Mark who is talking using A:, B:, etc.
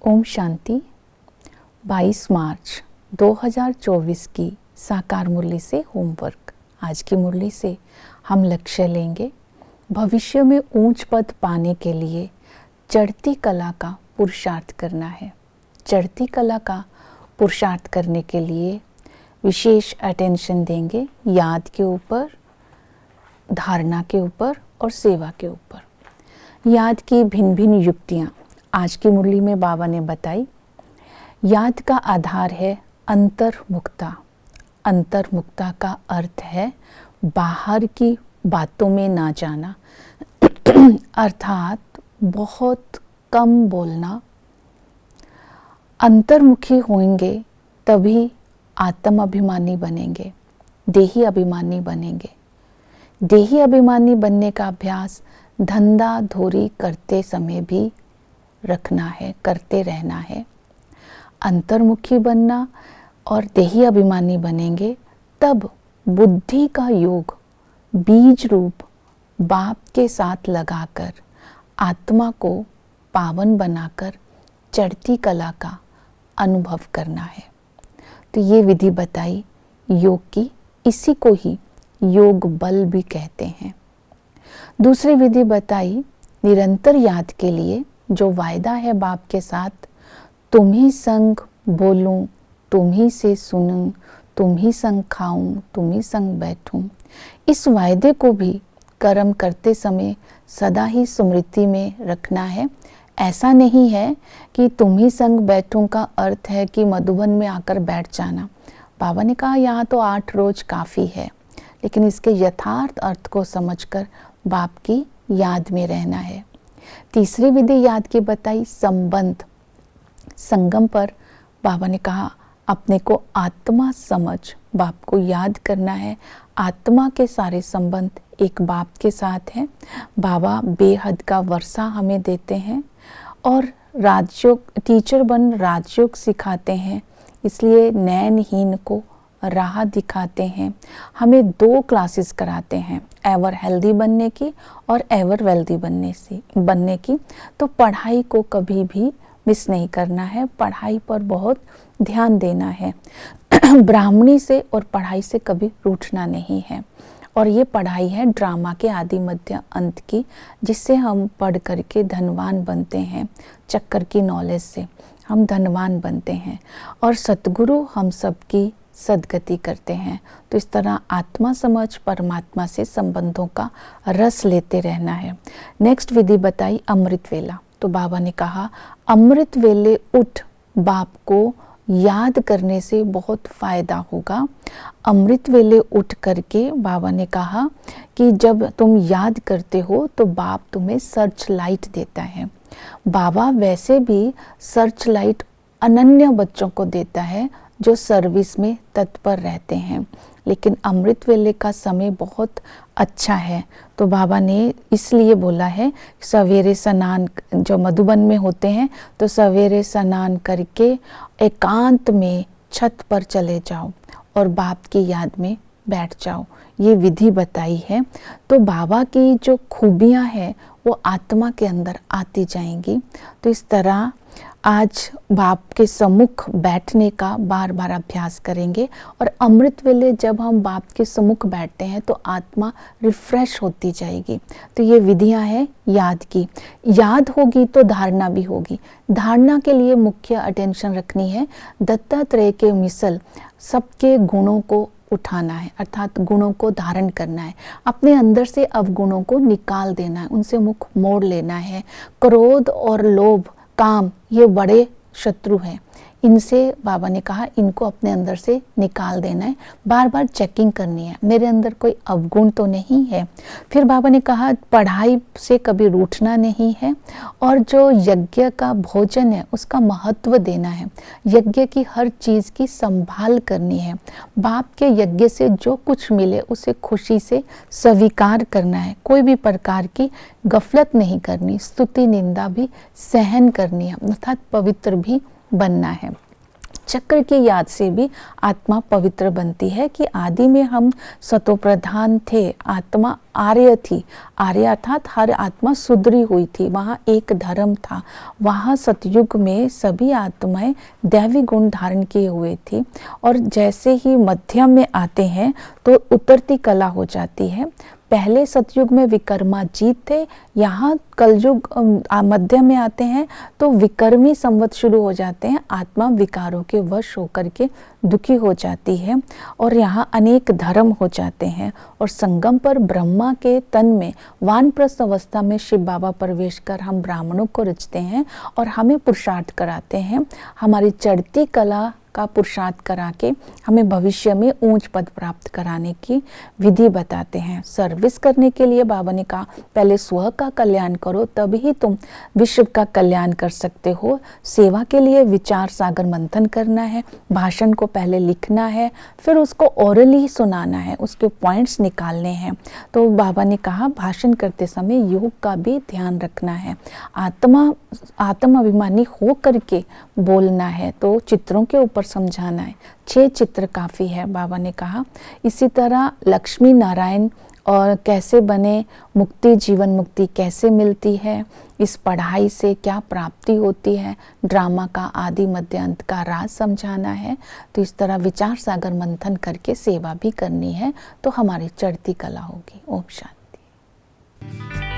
A: ओम शांति। 22 मार्च 2024 की साकार मुरली से होमवर्क। आज की मुरली से हम लक्ष्य लेंगे, भविष्य में ऊंच पद पाने के लिए चढ़ती कला का पुरुषार्थ करना है। चढ़ती कला का पुरुषार्थ करने के लिए विशेष अटेंशन देंगे याद के ऊपर, धारणा के ऊपर और सेवा के ऊपर। याद की भिन्न भिन्न युक्तियाँ आज की मुरली में बाबा ने बताई। याद का आधार है अंतर्मुखता। अंतर्मुखता का अर्थ है बाहर की बातों में ना जाना, अर्थात बहुत कम बोलना। अंतर्मुखी होंगे तभी आत्म अभिमानी बनेंगे, देही अभिमानी बनेंगे। देही अभिमानी बनने का अभ्यास धंधा धोरी करते समय भी रखना है, करते रहना है। अंतर्मुखी बनना और देही अभिमानी बनेंगे तब बुद्धि का योग बीज रूप बाप के साथ लगाकर आत्मा को पावन बनाकर चढ़ती कला का अनुभव करना है। तो ये विधि बताई योग की, इसी को ही योग बल भी कहते हैं। दूसरी विधि बताई निरंतर याद के लिए जो वायदा है बाप के साथ, तुम ही संग बोलूं, तुम ही से सुनूं, तुम ही संग खाऊं, तुम ही संग बैठूं। इस वायदे को भी कर्म करते समय सदा ही स्मृति में रखना है। ऐसा नहीं है कि तुम ही संग बैठूं का अर्थ है कि मधुबन में आकर बैठ जाना। बाबा ने कहा यहाँ तो 8 रोज काफ़ी है, लेकिन इसके यथार्थ अर्थ को समझकर बाप की याद में रहना है। तीसरी विधि याद की बताई संबंध। संगम पर बाबा ने कहा अपने को आत्मा समझ बाप को याद करना है। आत्मा के सारे संबंध एक बाप के साथ हैं। बाबा बेहद का वर्षा हमें देते हैं और राजयोग, टीचर बन राजयोग सिखाते हैं, इसलिए नयनहीन को राह दिखाते हैं। हमें 2 क्लासेस कराते हैं, एवर हेल्दी बनने की और एवर वेल्दी बनने की। तो पढ़ाई को कभी भी मिस नहीं करना है, पढ़ाई पर बहुत ध्यान देना है। ब्राह्मणी से और पढ़ाई से कभी रूठना नहीं है। और ये पढ़ाई है ड्रामा के आदि मध्य अंत की, जिससे हम पढ़ करके धनवान बनते हैं। चक्कर की नॉलेज से हम धनवान बनते हैं और सतगुरु हम सबकी सदगति करते हैं। तो इस तरह आत्मा समझ परमात्मा से संबंधों का रस लेते रहना है। नेक्स्ट विधि बताई अमृत वेला। तो बाबा ने कहा अमृत वेले उठ बाप को याद करने से बहुत फायदा होगा। अमृत वेले उठ करके बाबा ने कहा कि जब तुम याद करते हो तो बाप तुम्हें सर्च लाइट देता है। बाबा वैसे भी सर्च लाइट अनन्य बच्चों को देता है जो सर्विस में तत्पर रहते हैं, लेकिन अमृत वेले का समय बहुत अच्छा है। तो बाबा ने इसलिए बोला है सवेरे स्नान, जो मधुबन में होते हैं तो सवेरे स्नान करके एकांत में छत पर चले जाओ और बाप की याद में बैठ जाओ। ये विधि बताई है। तो बाबा की जो खूबियाँ हैं वो आत्मा के अंदर आती जाएंगी। तो इस तरह आज बाप के सम्मुख बैठने का बार बार अभ्यास करेंगे और अमृत वेले जब हम बाप के सम्मुख बैठते हैं तो आत्मा रिफ्रेश होती जाएगी। तो ये विधियां हैं याद की। याद होगी तो धारणा भी होगी। धारणा के लिए मुख्य अटेंशन रखनी है दत्तात्रेय के मिसल सबके गुणों को उठाना है, अर्थात गुणों को धारण करना है। अपने अंदर से अवगुणों को निकाल देना है, उनसे मुख मोड़ लेना है। क्रोध और लोभ, काम, ये बड़े शत्रु हैं। इनसे बाबा ने कहा इनको अपने अंदर से निकाल देना है। बार बार चेकिंग करनी है, मेरे अंदर कोई अवगुण तो नहीं है। फिर बाबा ने कहा पढ़ाई से कभी रूठना नहीं है और जो यज्ञ का भोजन है उसका महत्व देना है। यज्ञ की हर चीज़ की संभाल करनी है। बाप के यज्ञ से जो कुछ मिले उसे खुशी से स्वीकार करना है। कोई भी प्रकार की गफलत नहीं करनी, स्तुति निंदा भी सहन करनी है, अर्थात पवित्र भी बनना है। चक्र की याद से भी आत्मा पवित्र बनती है कि आदि में हम सतो प्रधान थे, आत्मा आर्य थी। आर्य अर्थात हर आत्मा सुधरी हुई थी, वहाँ एक धर्म था। वहाँ सतयुग में सभी आत्माएं दैवी गुण धारण किए हुए थी, और जैसे ही मध्यम में आते हैं तो उतरती कला हो जाती है। पहले सतयुग में विकर्माजीत थे, यहाँ कलयुग मध्य में आते हैं तो विकर्मी संवत शुरू हो जाते हैं। आत्मा विकारों के वश होकर के दुखी हो जाती है और यहाँ अनेक धर्म हो जाते हैं। और संगम पर ब्रह्मा के तन में वानप्रस्थ अवस्था में शिव बाबा प्रवेश कर हम ब्राह्मणों को रचते हैं और हमें पुरुषार्थ कराते हैं। हमारी चढ़ती कला का पुरुषार्थ करा के हमें भविष्य में ऊंच पद प्राप्त कराने की विधि बताते हैं। सर्विस करने के लिए बाबा ने कहा पहले स्व का कल्याण करो, तभी तुम विश्व का कल्याण कर सकते हो। सेवा के लिए विचार सागर मंथन करना है, भाषण को पहले लिखना है, फिर उसको ओरली सुनाना है, उसके पॉइंट्स निकालने हैं। तो बाबा ने कहा भाषण करते समय योग का भी ध्यान रखना है, आत्म अभिमानी हो करके बोलना है, तो चित्रों के ऊपर समझाना है। 6 चित्र काफ़ी है, बाबा ने कहा। इसी तरह लक्ष्मी नारायण और कैसे बने, मुक्ति जीवन मुक्ति कैसे मिलती है, इस पढ़ाई से क्या प्राप्ति होती है, ड्रामा का आदि मध्य अंत का राज समझाना है। तो इस तरह विचार सागर मंथन करके सेवा भी करनी है, तो हमारी चढ़ती कला होगी। ओम शांति।